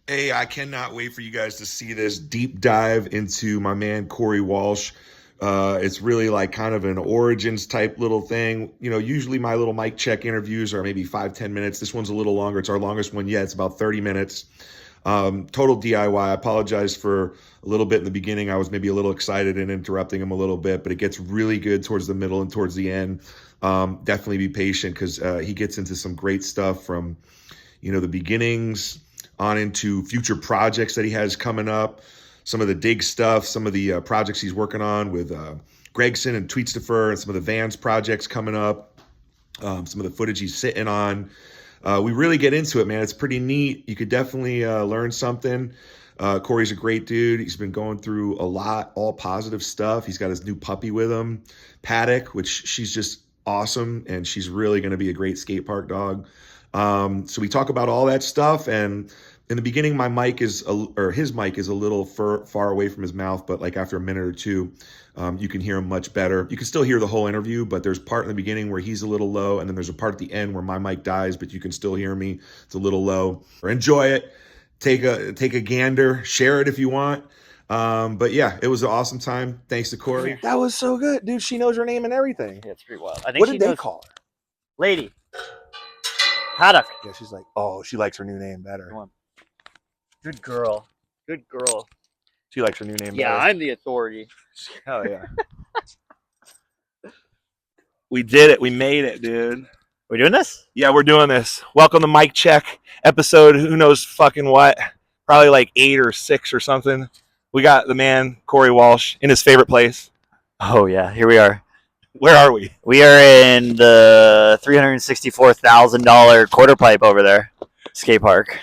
Hey, I cannot wait for you guys to see this deep dive into my man Corey Walsh. It's really like kind of an origins type little thing. You know, usually my little mic check interviews are maybe 5-10 minutes. This one's a little longer. It's our longest one yet. It's about 30 minutes. Total DIY. I apologize for a little bit in the beginning. I was maybe a little excited and interrupting him a little bit, but it gets really good towards the middle and towards the end. Definitely be patient because he gets into some great stuff from, the beginnings on into future projects that he has coming up, some of the dig stuff, some of the projects he's working on with Gregson and Tweetstifer, and some of the Vans projects coming up, some of the footage he's sitting on. We really get into it, man. It's pretty neat. You could definitely learn something. Corey's a great dude. He's been going through a lot, all positive stuff. He's got his new puppy with him, Paddock, which she's just awesome, and she's really going to be a great skate park dog. So we talk about all that stuff, and in the beginning, my mic is, or his mic is a little far away from his mouth, but like after a minute or two, you can hear him much better. You can still hear the whole interview, but there's part in the beginning where he's a little low, and then there's a part at the end where my mic dies, but you can still hear me. It's a little low. Or enjoy it. Take a gander. Share it if you want. But yeah, it was an awesome time. Thanks to Corey. That was so good, dude. She knows her name and everything. Yeah, it's pretty wild. I think What she did they knows call her? Lady. Paddock. Yeah, she's like, oh, she likes her new name better. Come on. Good girl. Good girl. She likes her new name Yeah, better. I'm the authority. Hell yeah. We did it. We made it, dude. We doing this? Yeah, we're doing this. Welcome to Mic Check episode. Who knows fucking what? Probably like 8 or 6 or something. We got the man, Corey Walsh, in his favorite place. Oh, yeah. Here we are. Where are we? We are in the $364,000 quarter pipe over there. Skate park.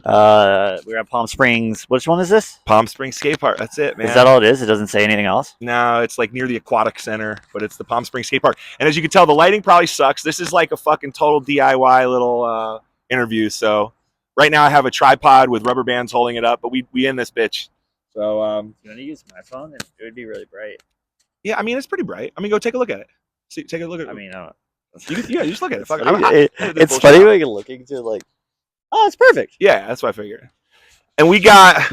We're at Palm Springs. Which one is this? Palm Springs Skate Park. That's it, man. Is that all it is? It doesn't say anything else? No, it's like near the Aquatic Center, but it's the Palm Springs Skate Park. And as you can tell, the lighting probably sucks. This is like a fucking total DIY little interview. So right now I have a tripod with rubber bands holding it up, but we in this bitch. So You want to use my phone? It would be really bright. yeah, I mean it's pretty bright. I mean, go take a look at it. See, take a look at it. I mean, yeah, just look at it. Fuck, it's funny when you're looking to like, oh, it's perfect. Yeah, that's what I figured. And we got,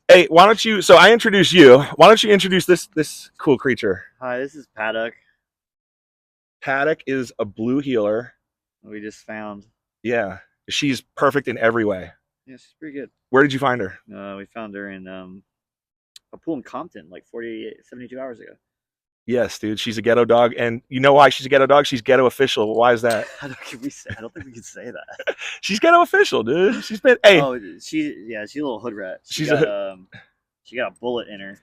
hey, why don't you? So I introduce you. Why don't you introduce this cool creature? Hi, this is Paddock. Paddock is a blue heeler. We just found. Yeah, she's perfect in every way. Yeah, she's pretty good. Where did you find her? We found her in a pool in Compton like 72 hours ago. Yes, dude, she's a ghetto dog, and you know why she's a ghetto dog? She's ghetto official. Why is that? I don't think we can say that. She's ghetto official, dude. She's been hey. Oh, she's a little hood rat. She got a bullet in her.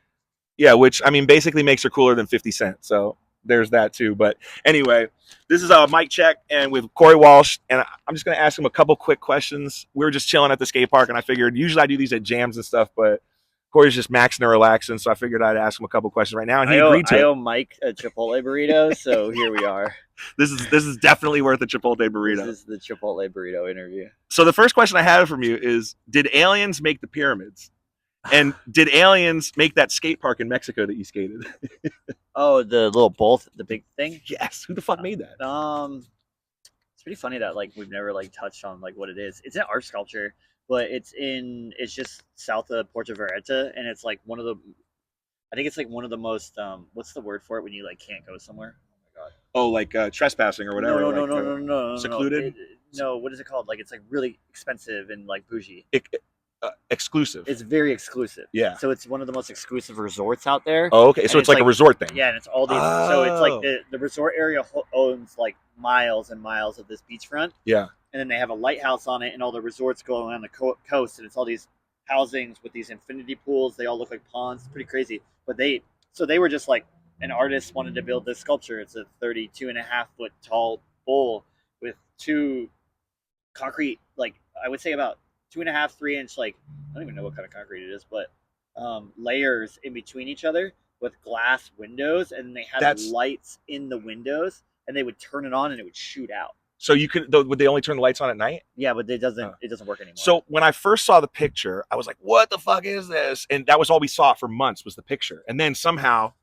Yeah, which I mean basically makes her cooler than 50 Cent. So there's that too. But anyway, this is a mic check and with Corey Walsh, and I'm just gonna ask him a couple quick questions. We were just chilling at the skate park, and I figured usually I do these at jams and stuff, but Corey's just maxing and relaxing, so I figured I'd ask him a couple questions right now, and he agreed to it. I owe Mike a Chipotle burrito, so here we are. This is definitely worth a Chipotle burrito. This is the Chipotle burrito interview. So the first question I have from you is, did aliens make the pyramids? And did aliens make that skate park in Mexico that you skated? Oh, the little bolt, the big thing? Yes. Who the fuck made that? It's pretty funny that like we've never like touched on like what it is. It's an art sculpture, but it's just south of Puerto Vallarta, and it's like one of the most what's the word for it when you like can't go somewhere? Oh my god. Oh, like trespassing or whatever. No. Secluded? No, what is it called? Like it's like really expensive and like bougie. Exclusive. It's very exclusive. Yeah. So it's one of the most exclusive resorts out there. Oh, okay. So it's like a resort thing. Yeah, and it's all these. So it's like the resort area owns like miles and miles of this beachfront. Yeah. And then they have a lighthouse on it, and all the resorts go along the coast, and it's all these housings with these infinity pools. They all look like ponds. It's pretty crazy. But they were just like, an artist wanted to build this sculpture. It's a 32.5-foot tall bowl with two concrete, like I would say about 2.5, 3 inch, like I don't even know what kind of concrete it is, but layers in between each other with glass windows, and they had lights in the windows, and they would turn it on and it would shoot out. So you could, would they only turn the lights on at night? Yeah, but it doesn't work anymore. So when I first saw the picture, I was like, what the fuck is this? And that was all we saw for months was the picture. And then somehow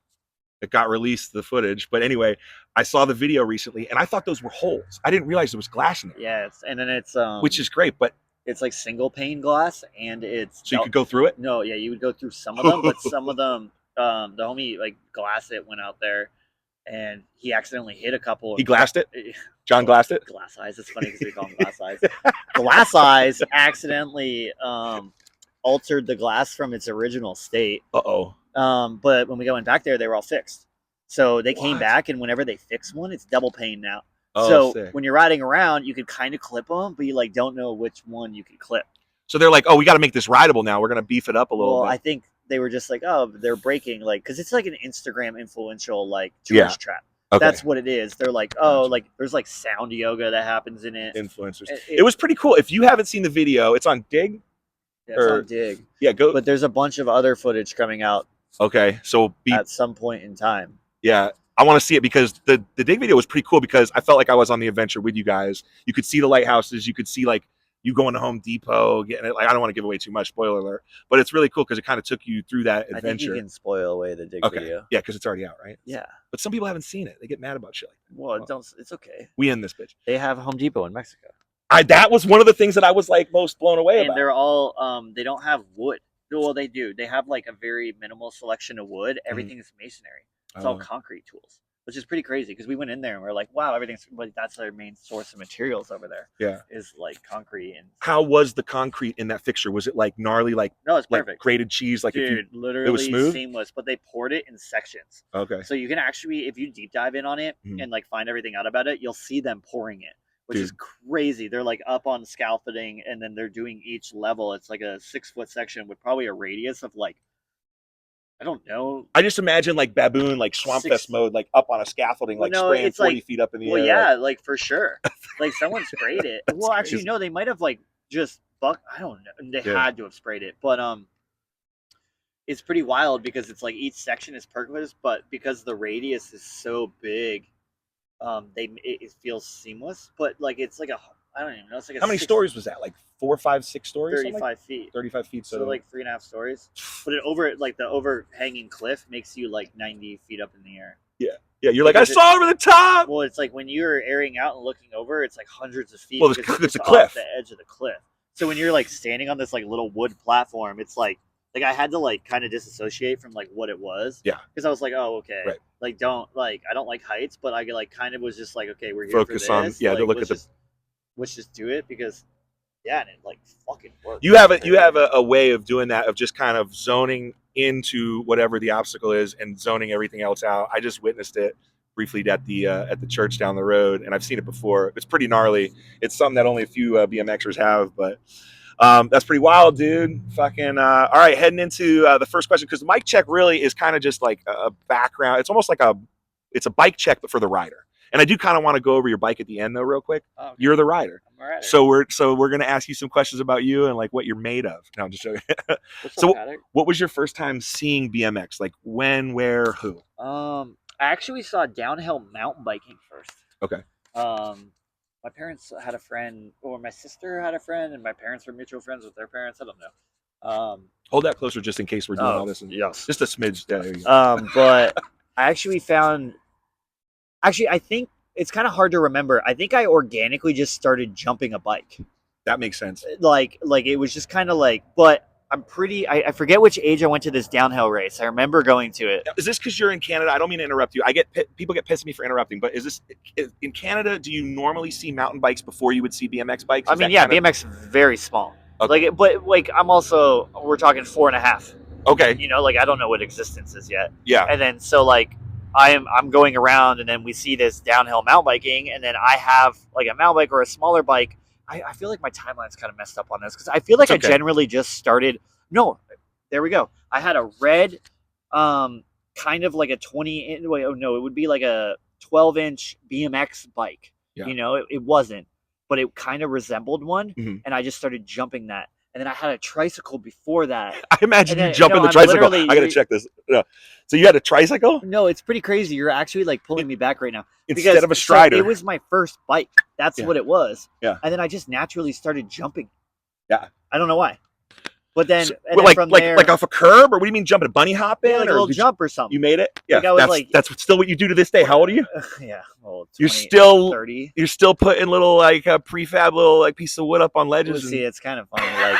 it got released, the footage. But anyway, I saw the video recently, and I thought those were holes. I didn't realize there was glass in there. Yeah, and then it's which is great, but It's like single pane glass, and it's So you could go through it? no, yeah, you would go through some of them, but some of them, the homie like glass it went out there, and he accidentally hit a couple. He glassed it? John glassed it? Glass eyes. It's funny because we call them glass eyes. Glass eyes accidentally altered the glass from its original state. Uh-oh. But when we went back there, they were all fixed. So they came What? back, and whenever they fix one, it's double pane now. Oh, so sick. when you're riding around, you could kind of clip them, but you like don't know which one you could clip. So they're like, oh, we got to make this rideable now. We're going to beef it up a little Well, bit. I think they were just like, oh, they're breaking, like, because it's like an Instagram influential like tourist trap. Okay. That's what it is. They're like, oh, like there's like sound yoga that happens in it. Influencers. It was pretty cool. If you haven't seen the video, it's on Dig. Yeah, it's on Dig. Yeah, go. But there's a bunch of other footage coming out Okay, so at some point in time. Yeah, I want to see it because the Dig video was pretty cool because I felt like I was on the adventure with you guys. You could see the lighthouses. You could see like you going to Home Depot, getting it. Like I don't want to give away too much, spoiler alert, but it's really cool because it kind of took you through that adventure. I think you can spoil away the Dig video. Yeah, because it's already out, right? Yeah. But some people haven't seen it. They get mad about shit like that. Well, don't. It's okay. We end this bitch. They have Home Depot in Mexico. That was one of the things that I was like most blown away about. And they're all they don't have wood. Well, they do. They have like a very minimal selection of wood. Everything is masonry. It's all concrete tools, which is pretty crazy because we went in there and we're like, wow, everything's. But that's their main source of materials over there. Yeah, is like concrete. And how was the concrete in that fixture? Was it like gnarly, like no, it's like perfect, grated cheese, like dude, literally it was smooth, seamless. But they poured it in sections. Okay, so you can actually, if you deep dive in on it and like find everything out about it, you'll see them pouring it. Which is crazy. They're like up on scaffolding, and then they're doing each level. It's like a 6-foot section with probably a radius of like, I don't know. I just imagine like baboon, like Swamp Fest mode, like up on a scaffolding, like spraying 40 feet up in the air. Well, yeah, like for sure. Like someone sprayed it. Well, actually, no, they might have like just I don't know. They had to have sprayed it, but it's pretty wild because it's like each section is pergolas, but because the radius is so big. It feels seamless, but like it's like I don't even know. It's like how many stories was that? Like 4, 5, 6 stories? 35 feet. 35 feet. So like 3.5 stories. But the overhanging cliff makes you like 90 feet up in the air. Yeah. Yeah. You're like, I saw over the top. Well, it's like when you're airing out and looking over, it's like hundreds of feet. Well, it's a cliff. The edge of the cliff. So when you're like standing on this like little wood platform, it's like I had to like kind of disassociate from like what it was. Yeah. Because I was like, oh, okay. Right. Like I don't like heights, but I like kind of was just like, okay, we're here focus for this. on like, to look at let's just do it because and it like fucking works. You have a way of doing that, of just kind of zoning into whatever the obstacle is and zoning everything else out. I just witnessed it briefly at the church down the road, and I've seen it before. It's pretty gnarly. It's something that only a few BMXers have, but that's pretty wild, dude. Fucking all right, heading into the first question, because the mic check really is kind of just like a background. It's almost like it's a bike check, but for the rider. And I do kind of want to go over your bike at the end, though, real quick. Oh, okay. You're the rider. I'm a rider. So we're gonna ask you some questions about you and like what you're made of. No, I'm just joking. What was your first time seeing BMX? Like when, where, who? I actually saw downhill mountain biking first. Okay. My parents had a friend, or my sister had a friend, and my parents were mutual friends with their parents. I don't know. Hold that closer just in case we're doing all this. Yes. Just a smidge. Yeah, there you go. But I actually I think it's kind of hard to remember. I think I organically just started jumping a bike. That makes sense. Like it was just kind of like, but I forget which age I went to this downhill race. I remember going to it. Is this because you're in Canada? I don't mean to interrupt you. People get pissed at me for interrupting, but is this in Canada? Do you normally see mountain bikes before you would see BMX bikes? I mean, yeah, BMX is very small. Okay. We're talking 4.5. Okay. You know, like I don't know what existence is yet. Yeah. And then so like I'm going around, and then we see this downhill mountain biking, and then I have like a mountain bike or a smaller bike. I feel like my timeline's kind of messed up on this because I feel like I generally just started. No, there we go. I had a red, kind of like a 20. Wait, oh no, it would be like a 12-inch BMX bike. Yeah. You know, it wasn't, but it kind of resembled one, and I just started jumping that. And then I had a tricycle before that. I imagine you jumping the tricycle. I got to check this. No. So you had a tricycle? No, it's pretty crazy. You're actually like pulling me back right now. Instead of a Strider. So it was my first bike. That's what it was. Yeah. And then I just naturally started jumping. Yeah. I don't know why. But then, So, and then like from there, like off a curb, or what do you mean jumping? A bunny hop in, yeah, like a or little did jump or something. you made it? Yeah, Like I was that's still what you do to this day. How old are you? Yeah, well, 20, You're still 30. You're still putting little like prefab little like piece of wood up on ledges. See, it's kind of funny, like,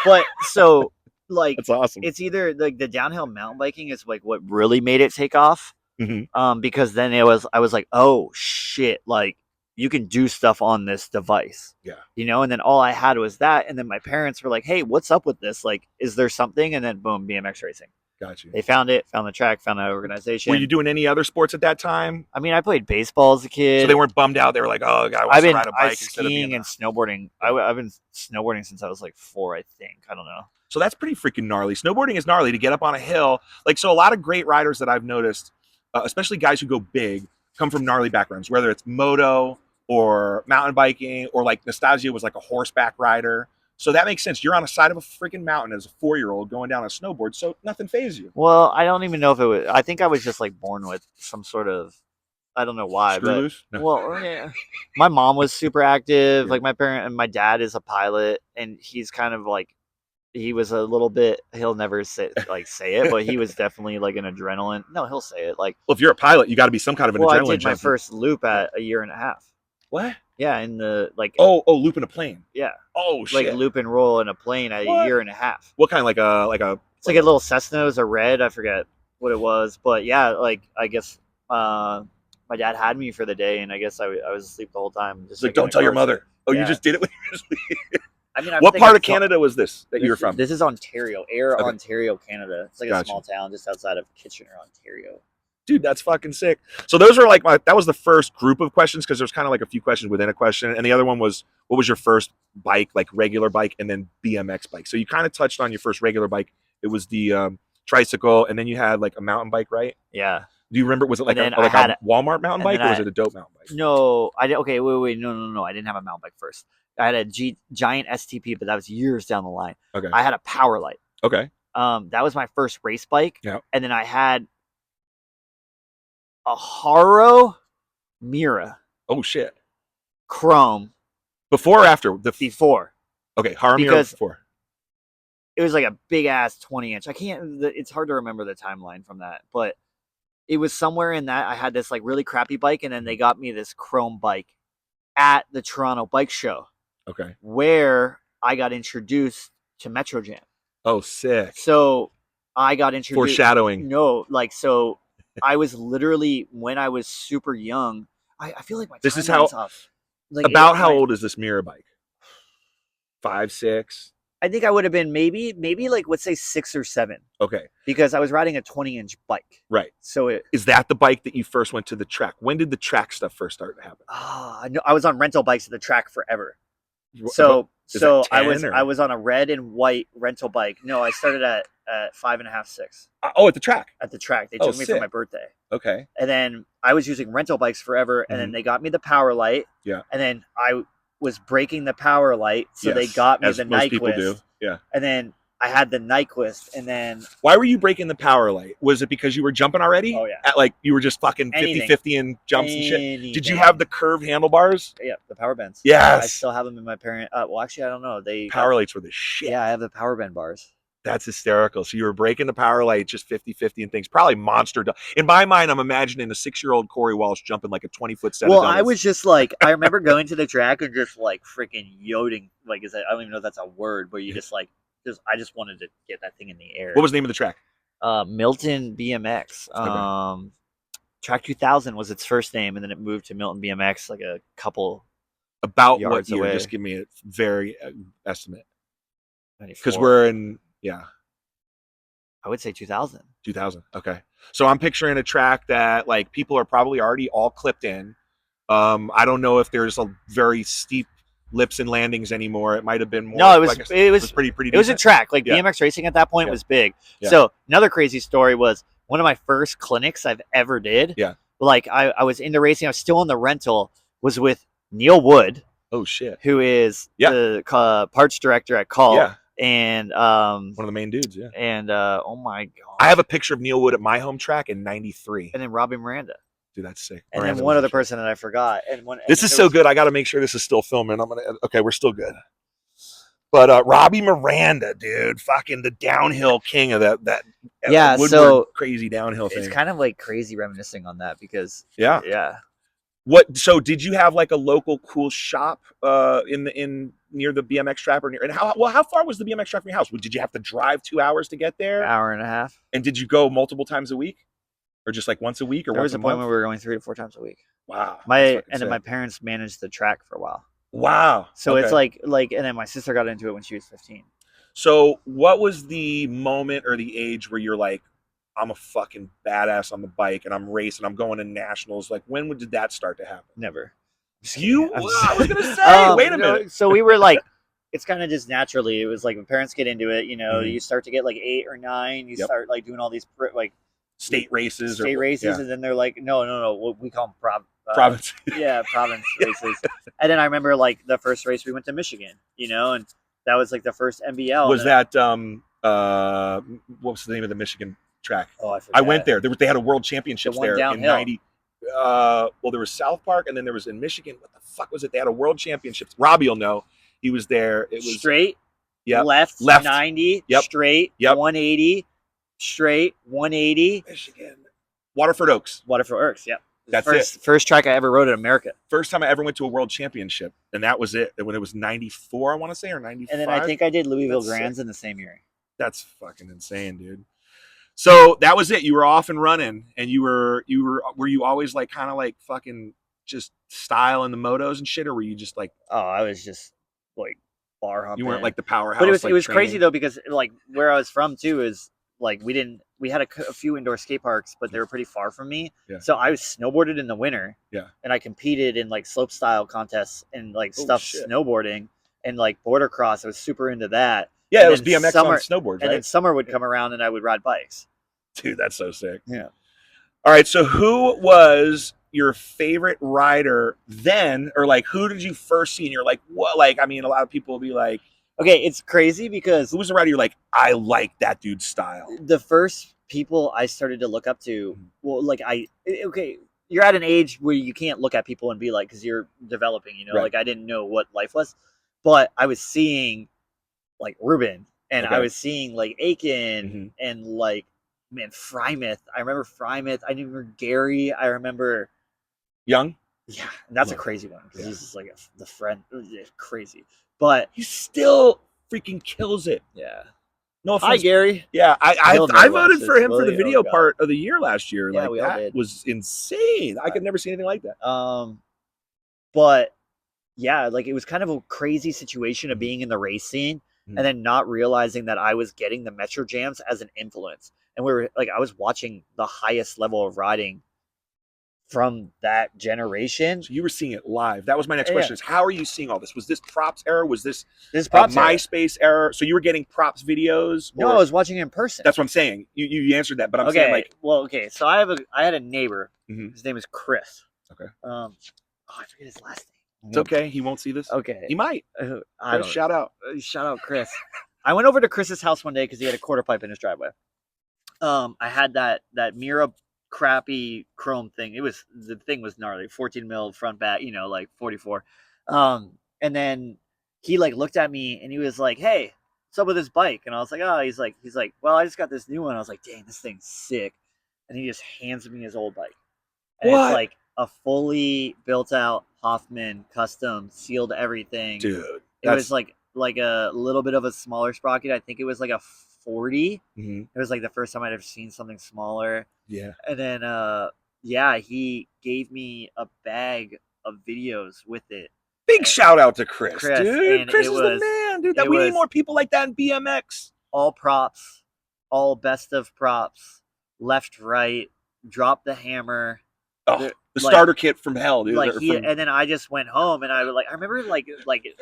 but so like That's awesome. it's either like the downhill mountain biking is like what really made it take off. Mm-hmm. Because then I was like, oh shit, like you can do stuff on this device. Yeah. You know, and then all I had was that, and then my parents were like, hey, what's up with this? Like, is there something? And then boom, BMX racing. Got you. They found it, found the track, found that organization. Were you doing any other sports at that time? I mean, I played baseball as a kid. So they weren't bummed out. They were like, "Oh, God, I want to ride a bike instead of skiing and snowboarding. I've been snowboarding since I was like 4, I think. I don't know. So that's pretty freaking gnarly. Snowboarding is gnarly to get up on a hill. Like, so a lot of great riders that I've noticed, especially guys who go big, come from gnarly backgrounds, whether it's moto or mountain biking, or like Nastasia was like a horseback rider. So that makes sense. You're on the side of a freaking mountain as a 4-year-old going down a snowboard, so nothing phases you. Well, I don't even know if it was. I think I was just like born with some sort of. I don't know why, Screw but loose? No. well, yeah. My mom was super active. Yeah. Like my parent and my dad is a pilot, and he's kind of like he was a little bit. He'll never say it, but he was definitely like an adrenaline. No, he'll say it. Like, well, if you're a pilot, you got to be some kind of an adrenaline. I did my junkie. first loop at a year and a half. What? Yeah, in the like. Oh, loop in a plane. Yeah. Oh shit. Like loop and roll in a plane at a year and a half. What kind? Like a. It's like a little Cessna. It was a red. I forget what it was, but yeah, like I guess my dad had me for the day, and I guess I was asleep the whole time. Just like, don't tell your mother. Oh, yeah. You just did it when you were asleep. I mean, what part of Canada was this that you were from? This is Ontario, Ontario, Canada. It's like a small town just outside of Kitchener, Ontario. Dude, that's fucking sick. So those were like that was the first group of questions, because there's kind of like a few questions within a question. And the other one was, what was your first bike, like regular bike, and then BMX bike? So you kind of touched on your first regular bike. It was the tricycle, and then you had like a mountain bike, right? Yeah. Do you remember, was it like a Walmart mountain bike, or was it a dope mountain bike? No, okay, wait, no. I didn't have a mountain bike first. I had a giant STP, but that was years down the line. Okay. I had a Power Light. Okay. That was my first race bike. Yeah. And then I had a Haro Mira. Oh shit. Chrome. Before or after? Before. Okay, Haro Mira before. It was like a big ass 20-inch. It's hard to remember the timeline from that, but it was somewhere in that. I had this like really crappy bike, and then they got me this Chrome bike at the Toronto Bike Show. Okay. Where I got introduced to Metro Jam. Oh, sick. So I got introduced. Foreshadowing. No, like, so I was literally, when I was super young, I feel like this is how off. Like, about how old is this Mira bike? 5, 6? I think I would have been maybe like, let's say 6 or 7. Okay. Because I was riding a 20-inch bike. Right. So is that the bike that you first went to the track? When did the track stuff first start to happen? I was on rental bikes at the track forever. So I was on a red and white rental bike. No, I started at 5.5, 6. At the track. At the track, they took me for my birthday. Okay. And then I was using rental bikes forever, and then they got me the Power Light. Yeah. And then I was breaking the Power Light, so they got me the Nyquist. People do. Yeah. And then I had the Nyquist, and then why were you breaking the Power Light? Was it because you were jumping already? Oh yeah. At like you were just fucking 50-50 in jumps and shit. Did you have the curved handlebars? Yeah, the Power Bends. Yes. I still have them in my parent. Well, actually, I don't know. Power Lights were the shit. Yeah, I have the Power Bend bars. That's hysterical. So you were breaking the Power Light just 50-50 and things. Probably monster. In my mind, I'm imagining a 6-year-old Corey Walsh jumping like a 20-foot set. Well, I was just like, I remember going to the track and just like freaking yodeling. Like, I don't even know if that's a word, but you just like, I just wanted to get that thing in the air. What was the name of the track? Milton BMX. Okay. Track 2000 was its first name, and then it moved to Milton BMX like a couple. About what year? Away. Just give me a very estimate. Because we're in. Yeah. I would say 2000. 2000. Okay. So I'm picturing a track that like people are probably already all clipped in. I don't know if there's a very steep lips and landings anymore. It might have been more. No, it was pretty decent. It was a track. Like BMX racing at that point was big. Yeah. So another crazy story was one of my first clinics I've ever did. Yeah. Like I was into racing. I was still in the rental, was with Neil Wood. Oh shit. Who is the parts director at Call. Yeah. And one of the main dudes, yeah. And oh my god, I have a picture of Neil Wood at my home track in '93. And then Robbie Miranda. Dude, that's sick. And Miranda then one other person that I forgot. And this is so good. I got to make sure this is still filming. Okay, we're still good. But Robbie Miranda, dude, fucking the downhill king of that Yeah, Woodward so crazy downhill thing. it's kind of like crazy reminiscing on that because yeah. What? So did you have like a local cool shop in near the BMX track or near? And how far was the BMX track from your house? Did you have to drive 2 hours to get there? hour and a half. And did you go multiple times a week, or just like once a week, or There once was a a point month? where we were going 3 to 4 times a week. Wow. Then my parents managed the track for a while. Wow. So Okay. it's like, and then my sister got into it when she was 15. So what was the moment or the age where you're like, I'm a fucking badass on the bike and I'm racing, I'm going to nationals? Like, when did that start to happen? Never. I was gonna say, wait a minute. So we were like, it's kind of just naturally. It was like when parents get into it, Mhm. you start to get like 8 or 9. You Yep. start like doing all these like State races, yeah. And then they're like, no, we call them province. Yeah, province races. And then I remember like the first race we went to Michigan, and that was like the first MBL. Was that what was the name of the Michigan track? Oh, I forgot. I went there. They had a world championships The one there downhill. in '90. Well, there was South Park, and then there was in Michigan. What the fuck was it? They had a world championships. Robbie will know. He was there. It was straight, yep, left 90, yep, straight, yep, 180, straight, 180. Michigan, Waterford Oaks. Waterford Oaks. Yep. That's First track I ever rode in America. First time I ever went to a world championship, and that was it. When it was '94, I want to say, or '95. And then I think I did Louisville Grands in the same year. That's fucking insane, dude. So that was it. You were off and running, and were you always like kind of like fucking just styling the motos and shit, or were you just like? Oh, I was just like bar humping. You weren't like the powerhouse. But it was training. crazy though, because like where I was from too is like we had a few indoor skate parks, but they were pretty far from me. Yeah. So I was snowboarded in the winter. Yeah. And I competed in like slope style contests and like snowboarding and like border cross. I was super into that. Yeah, and it was BMX on snowboards, right? And then summer would come around and I would ride bikes. Dude, that's so sick. Yeah. All right, so who was your favorite rider then, or like who did you first see and you're like, what? Like, I mean, a lot of people will be like, okay, it's crazy because who was the rider you're like, I like that dude's style? The first people I started to look up to, well, like you're at an age where you can't look at people and be like, because you're developing, Right. Like I didn't know what life was, but I was seeing like Ruben and I was seeing like Aiken and like, man, Frymouth. I remember Frymouth. I remember Gary. I remember Young. Yeah, and that's a crazy one because he's just like the friend. Crazy, but he still freaking kills it. Yeah. No offense. Hi, Gary. Yeah, I voted for him for the video part of the year last year. Yeah, like we all that did. was insane. I could never see anything like that. But yeah, like it was kind of a crazy situation of being in the race scene and then not realizing that I was getting the Metro Jams as an influence. And we were like, I was watching the highest level of riding from that generation. So you were seeing it live. That was my next question: is how are you seeing all this? Was this props era? Was this props MySpace era? So you were getting props videos? No, I was watching it in person. That's what I'm saying. You answered that, but I'm saying like, So I had a neighbor. His name is Chris. Okay. I forget his last name. It's okay. He won't see this. Okay. He might. Shout out. Shout out, Chris. I went over to Chris's house one day because he had a quarter pipe in his driveway. I had that Mira crappy chrome thing. The thing was gnarly, 14 mil front back, like 44. And then he like looked at me and he was like, "Hey, what's up with this bike?" And I was like, "Oh," he's like, "Well, I just got this new one." I was like, "Dang, this thing's sick." And he just hands me his old bike. And it's like a fully built out Hoffman custom, sealed everything. Dude. It was like a little bit of a smaller sprocket. I think it was like a 40. It was like the first time I'd ever seen something smaller. Yeah. And then he gave me a bag of videos with it. Big shout out to Chris dude. Chris is the man, dude. We need more people like that in BMX. All props, all best of props, left, right, drop the hammer. Oh, the starter kit from hell, dude. And then I just went home and I remember like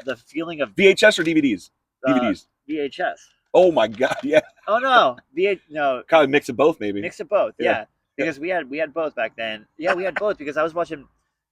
the feeling of VHS or DVDs? DVDs. VHS. Oh my god, yeah. Oh no, no. Kind of mix of both, maybe. Mix of both, yeah. Because we had both back then. Yeah, we had both because I was watching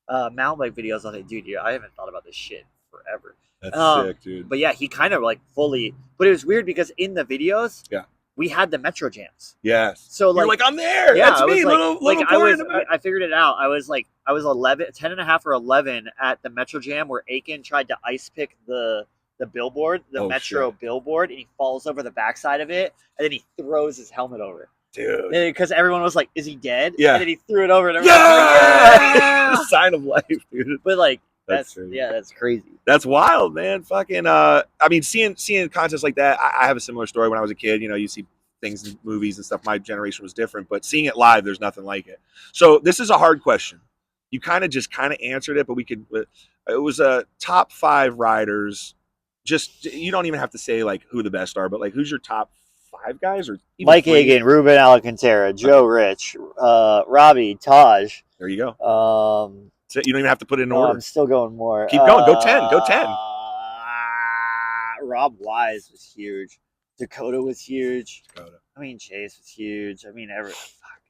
mountain bike videos. I was like, dude, I haven't thought about this shit forever. That's sick, dude. But yeah, he kind of like fully. But it was weird because in the videos, we had the Metro Jams. Yes. So like, you're like, I'm there. Yeah, that's me. I figured it out. I was 11, 10 and a half or 11 at the Metro Jam where Aiken tried to ice pick the the billboard, the Metro billboard, and he falls over the backside of it, and then he throws his helmet over. Dude. Because everyone was like, "Is he dead?" Yeah. And then he threw it over, and everyone was like, "Yeah!" Sign of life, dude. But like, That's crazy. that's crazy. That's wild, man. Fucking. I mean, seeing contests like that. I have a similar story when I was a kid. You know, you see things in movies and stuff. My generation was different, but seeing it live, there's nothing like it. So this is a hard question. You kind of answered it, but we could. It was a top 5 riders. Just you don't even have to say like who the best are, but like who's your top 5 guys or even Mike 3? Hagan, Ruben Alcantara, Joe Rich, Robbie, Taj. There you go. Um, So you don't even have to put it in no, order. I'm still going more. Keep going. Go 10. Go 10. Rob Wise was huge. Dakota was huge. Dakota. I mean, Chase was huge. I mean,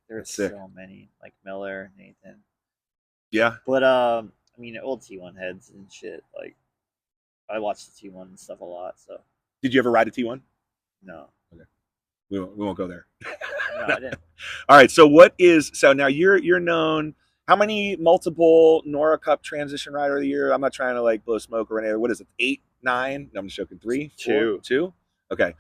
there's so many. Like Miller, Nathan. Yeah. But I mean, old T1 heads and shit. Like, I watched the T1 and stuff a lot. So. Did you ever ride a T1? No. Okay. We won't go there. No, I didn't. All right. So now you're known. How many multiple Nora Cup transition rider of the year? I'm not trying to like blow smoke or anything. What is it? 8, 9? No, I'm just joking. 3, 4, 2. Okay.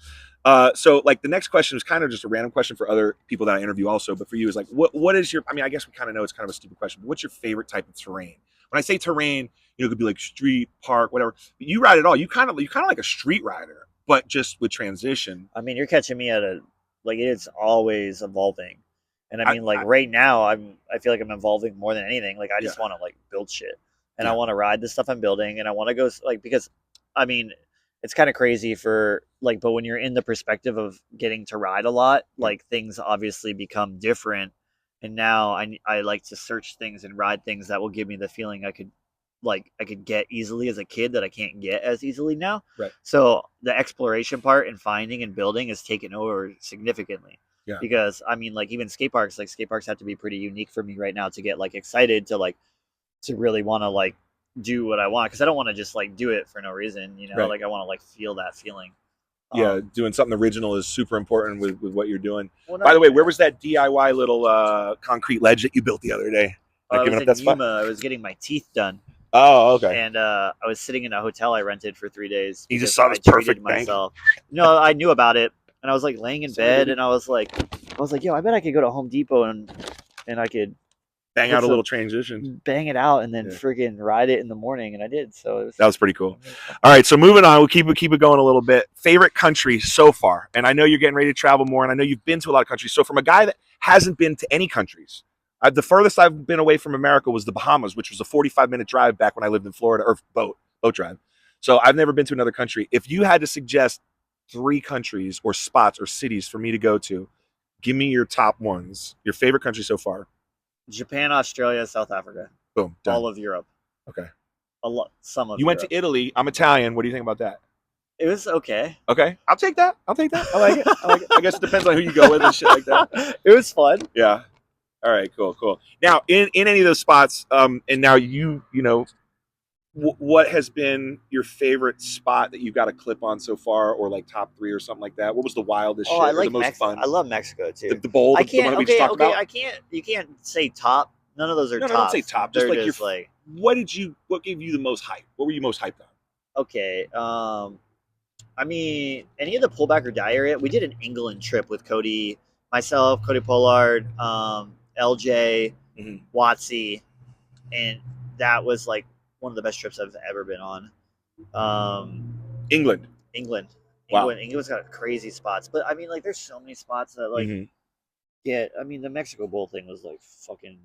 So like the next question is kind of just a random question for other people that I interview also, but for you is like, what is your, I mean, I guess we kind of know it's kind of a stupid question, but what's your favorite type of terrain? When I say terrain, it could be like street, park, whatever, but you ride it all. You kind of like a street rider, but just with transition. I mean, you're catching me at it's always evolving. And I mean, right now, I feel like I'm evolving more than anything. Like, I just want to like build shit, and I want to ride the stuff I'm building, and I want to go like, because I mean, it's kind of crazy for like, but when you're in the perspective of getting to ride a lot, like things obviously become different. And now I like to search things and ride things that will give me the feeling I could get easily as a kid that I can't get as easily now. Right. So the exploration part and finding and building is taken over significantly. Yeah. Because I mean, like even skate parks have to be pretty unique for me right now to get like excited to really want to like do what I want, because I don't want to just like do it for no reason, you know. Right. Like I want to like feel that feeling. Yeah, doing something original is super important with what you're doing. Well, by the way, where was that DIY little concrete ledge that you built the other day? I was in Yuma. I was getting my teeth done. Oh, okay. And I was sitting in a hotel I rented for 3 days. You just saw this perfect myself. No, I knew about it, and I was like laying in bed, and I was like, yo, I bet I could go to Home Depot and I could bang out a little transition, bang it out, and then friggin' ride it in the morning, and I did. So that was pretty cool. All right, so moving on, we'll keep it going a little bit. Favorite country so far, and I know you're getting ready to travel more, and I know you've been to a lot of countries. So from a guy that hasn't been to any countries, the furthest I've been away from America was the Bahamas, which was a 45-minute drive back when I lived in Florida, or boat drive. So I've never been to another country. If you had to suggest 3 countries or spots or cities for me to go to, give me your top ones. Your favorite country so far. Japan, Australia, South Africa. Boom. Done. All of Europe. Okay. Some of you went to Italy. I'm Italian. What do you think about that? It was okay. Okay. I'll take that. I like it. I guess it depends on who you go with and shit like that. It was fun. Yeah. All right, cool. Now, in any of those spots, and now you know, what has been your favorite spot that you've got a clip on so far, or like top 3 or something like that? What was the wildest shit? I like or the most fun? I love Mexico too. The bowl, the one we just talked about? You can't say top. None of those are no, tops. Don't say top. They're just like what gave you the most hype? What were you most hyped on? Okay. I mean, any of the pullback or die area. We did an England trip with Cody, myself, Cody Pollard, LJ, Watsy, and that was like one of the best trips I've ever been on. England. Wow. England's got crazy spots, but I mean, like, there's so many spots that like, I mean, the Mexico Bowl thing was like fucking.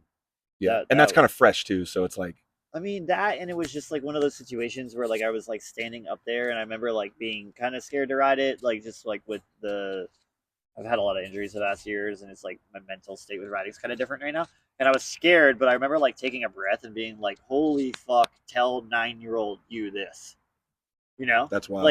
Yeah, and that's kind of fresh too, so it's like. I mean that, and it was just like one of those situations where like I was like standing up there, and I remember like being kind of scared to ride it, like just like with I've had a lot of injuries the last years, and it's like my mental state with riding is kind of different right now. And I was scared, but I remember like taking a breath and being like, "Holy fuck! Tell 9-year-old you this," you know? That's wild.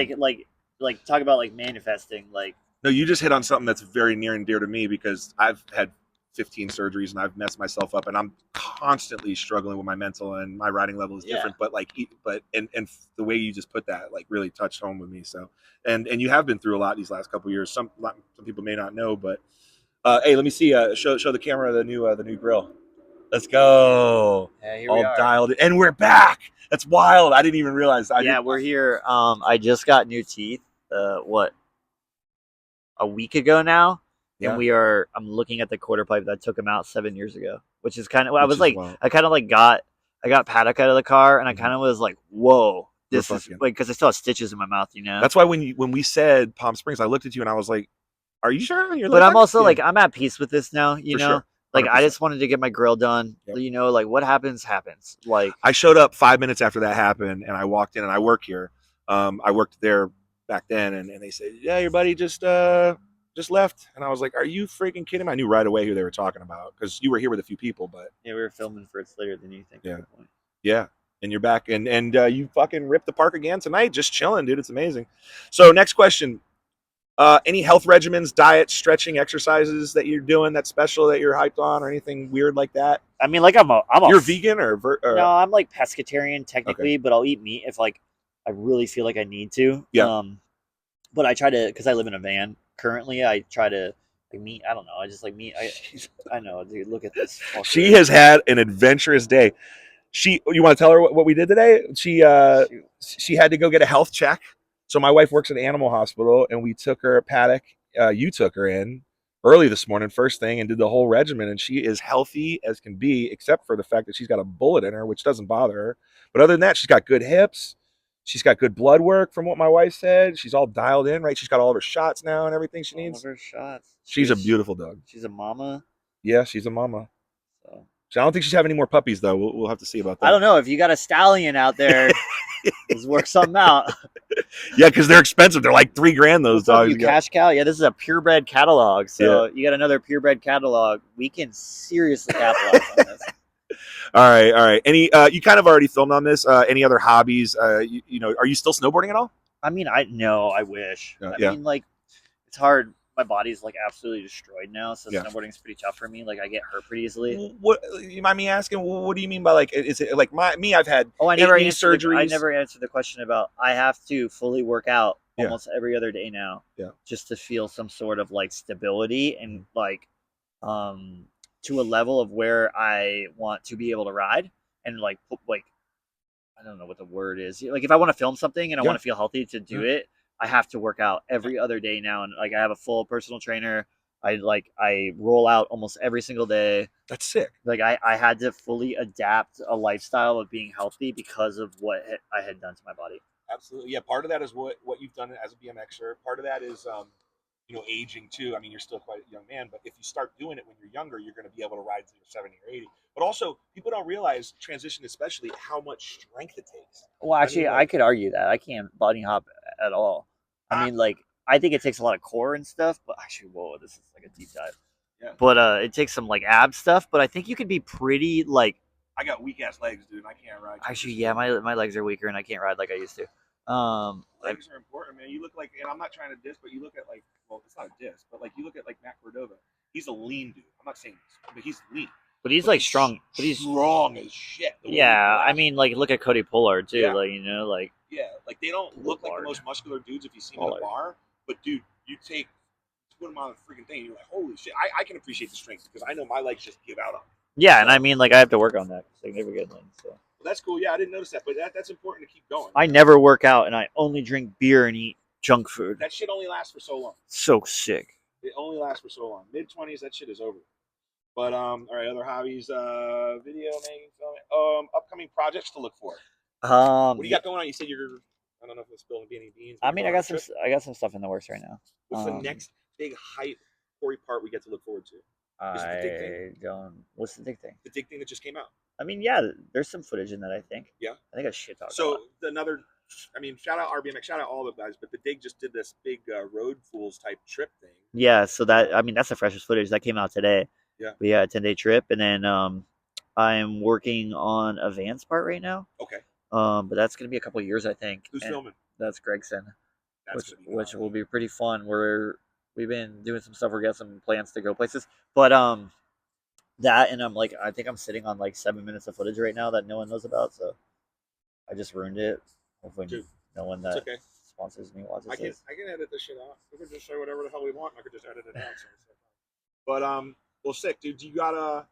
Like talk about like manifesting. Like, no, you just hit on something that's very near and dear to me, because I've had 15 surgeries and I've messed myself up, and I'm constantly struggling with my mental, and my riding level is different. But the way you just put that like really touched home with me. So, and you have been through a lot these last couple of years. Some people may not know, but hey, let me see. Show the camera the new grill. Let's go. Yeah, here All we are. dialed in. And we're back. That's wild. I didn't even realize. We're here. I just got new teeth. What, a week ago now, Yeah. and I'm looking at the quarter pipe that took him out 7 years ago, which is kind of. I Which was is like, wild. I kind of like I got Paddock out of the car, and I Mhm. kind of was like, whoa, this We're is fucking- like, because I still have stitches in my mouth, you know. That's why when we said Palm Springs, I looked at you and I was like, "Are you sure?" You're But like, I'm also yeah. like, I'm at peace with this now, you For know. sure. Like, I 100%. just wanted to get my grill done, Yep. you know. Like, what happens. Like, I showed up 5 minutes after that happened, and I walked in, and I work here. I worked there back then, and they said, "Yeah, your buddy just left," and I was like, "Are you freaking kidding me?" I knew right away who they were talking about because you were here with a few people, but yeah, we were filming for It's Later Than You Think. Yeah. At the point. yeah. And you're back, and you fucking ripped the park again tonight, just chilling, dude. It's amazing. So, next question: any health regimens, diet, stretching, exercises that you're doing that's special that you're hyped on, or anything weird like that? I mean, like, You're vegan or no, I'm like pescatarian technically, but I'll eat meat if like I really feel like I need to. Yeah. But I try to, because I live in a van currently. I try to like meat. I don't know. I just like meat. I know, dude. Look at this. fucker. She has had an adventurous day. You want to tell her what we did today? Shoot. She had to go get a health check. So my wife works at an animal hospital, and we took her Paddock. You took her in early this morning, first thing, and did the whole regimen. And she is healthy as can be, except for the fact that she's got a bullet in her, which doesn't bother her. But other than that, she's got good hips. She's got good blood work, from what my wife said. She's all dialed in, right? She's got all of her shots now and everything she All needs. of her shots. She's a beautiful dog. She's a mama. Yeah, she's a mama. So I don't think she's having any more puppies, though. We'll have to see about that. I don't know if you got a stallion out there. Let's work something out. Yeah, because they're expensive. They're like $3,000. Those What's up, dogs. you cash cow? Yeah, this is a purebred catalog. So Yeah. you got another purebred catalog. We can seriously capitalize on this. All right. Any? You kind of already filmed on this. Any other hobbies? You know, are you still snowboarding at all? I mean, I wish. I Yeah. mean, like, it's hard. My body's like absolutely destroyed now, so Yeah. snowboarding's pretty tough for me. Like, I get hurt pretty easily. What you mind me asking? What do you mean by like? Is it like me? I've had I 8 never knee answered. surgeries. I never answered the question about. I have to fully work out Yeah. almost every other day now, Yeah. just to feel some sort of like stability and like, to a level of where I want to be able to ride and like I don't know what the word is. Like, if I want to film something and I Yeah. want to feel healthy to do it, I have to work out every other day now, and like I have a full personal trainer. I roll out almost every single day. That's sick. Like, I had to fully adapt a lifestyle of being healthy because of what I had done to my body. Absolutely. Yeah. Part of that is what you've done as a BMXer. Part of that is aging too. I mean, you're still quite a young man, but if you start doing it when you're younger, you're going to be able to ride until you're 70 or 80. But also, people don't realize transition, especially how much strength it takes. Well, actually, I mean, I could argue that I can't bunny hop at all. I mean, like, I think it takes a lot of core and stuff, but actually, whoa, this is like a deep dive. Yeah. But it takes some like ab stuff, but I think you could be pretty like. I got weak ass legs, dude. I can't ride. Actually, yeah, my legs are weaker and I can't ride like I used to. Legs are important, man. You look like, and I'm not trying to diss, but you look at like, well, it's not a diss, but like you look at like Matt Cordova. He's a lean dude. I'm not saying this, but he's lean. But he's like strong. But he's strong as shit. Yeah, I mean, like, look at Cody Pollard too. Yeah. Like, you know, like, yeah, like they don't look like the Pollard. most muscular dudes if you see them at a bar. But dude, you put them on a freaking thing, and you're like, holy shit! I can appreciate the strength because I know my legs just give out on me. yeah, and I mean, like, I have to work on that significantly. So Well, that's cool. Yeah, I didn't notice that, but that's important to keep going. I never work out, and I only drink beer and eat junk food. That shit only lasts for so long. So sick. It only lasts for so long. Mid-20s, that shit is over. But all right, other hobbies, video making, filming, upcoming projects to look for. What do you got going on? You said you're. I don't know if it's spilling any beans. I mean, I got some stuff in the works right now. What's the next big hype Corey part we get to look forward to? I don't. What's the dig thing? The dig thing that just came out. I mean, yeah, there's some footage in that. I think. Yeah. I think I shit talked. So another. I mean, shout out RBMX, shout out all the guys, but the Dig just did this big Road Fools type trip thing. Yeah, so that's the freshest footage that came out today. Yeah. We had a 10-day trip, and then I'm working on a Vans part right now. Okay. But that's gonna be a couple years, I think. Who's filming? That's Gregson, That's which will be pretty fun. We've been doing some stuff. We got some plans to go places, but that, and I think I'm sitting on like 7 minutes of footage right now that no one knows about. So I just ruined it. Hopefully, Dude, no one that sponsors me watches this. I can edit this shit out. We can just say whatever the hell we want. I could just edit it out. But well, sick, dude. Do you got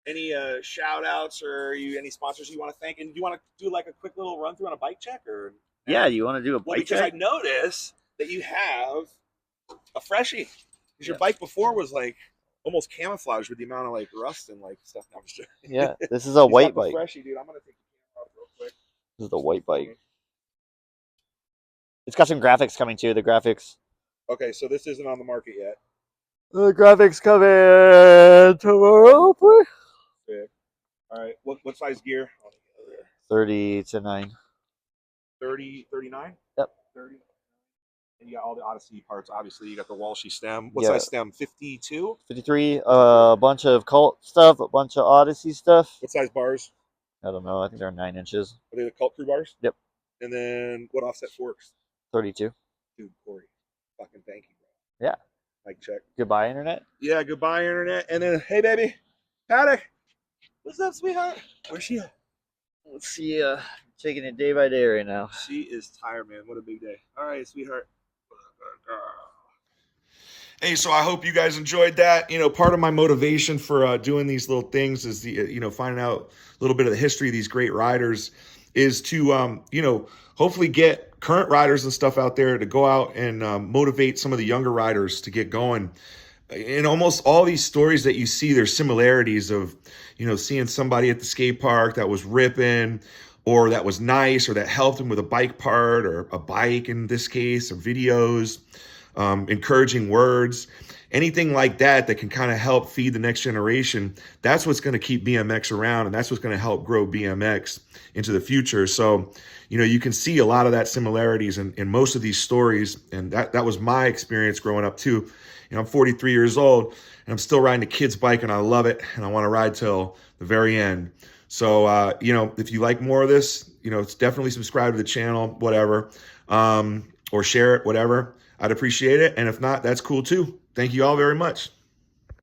Any shout outs or any sponsors you want to thank? And do you want to do like a quick little run through on a bike check or? Yeah, you want to do a Well, bike because check? I noticed that you have a freshie. Because your Yeah. bike before was like almost camouflaged with the amount of like rust and like stuff. No, I'm just joking. Yeah, this is a He's white got the bike. freshie, dude. I'm gonna take the camera off real quick. This is the white bike. It's got some graphics coming too. The graphics. Okay, so this isn't on the market yet. The graphics coming tomorrow. Sick. All right. What size gear? 30 to 9. 30, 39? Yep. 30. And you got all the Odyssey parts. Obviously, you got the Walshy stem. What Yeah. size stem? 52? 53. A bunch of cult stuff. A bunch of Odyssey stuff. What size bars? I don't know. I think they're 9 inches. Are they the Cult Crew bars? Yep. And then what offset forks? 32. Dude, Corey, fucking thank you, bro. Yeah. Mic check. Goodbye, internet. Yeah, goodbye, internet. And then, hey, baby. Paddock. What's up, sweetheart? Where's she at? Let's see. Taking it day by day right now. She is tired, man. What a big day. All right, sweetheart. Hey, so I hope you guys enjoyed that. You know, part of my motivation for doing these little things is finding out a little bit of the history of these great riders is to, hopefully get current riders and stuff out there to go out and motivate some of the younger riders to get going. In almost all these stories that you see, there's similarities of, seeing somebody at the skate park that was ripping or that was nice or that helped him with a bike part or a bike in this case, or videos. Encouraging words, anything like that that can kind of help feed the next generation. That's what's going to keep BMX around, and that's what's going to help grow BMX into the future. So, you can see a lot of that similarities in most of these stories, and that was my experience growing up too. I'm 43 years old, and I'm still riding a kid's bike, and I love it, and I want to ride till the very end. So, if you like more of this, it's definitely subscribe to the channel, whatever, or share it, whatever. I'd appreciate it. And if not, that's cool too. Thank you all very much.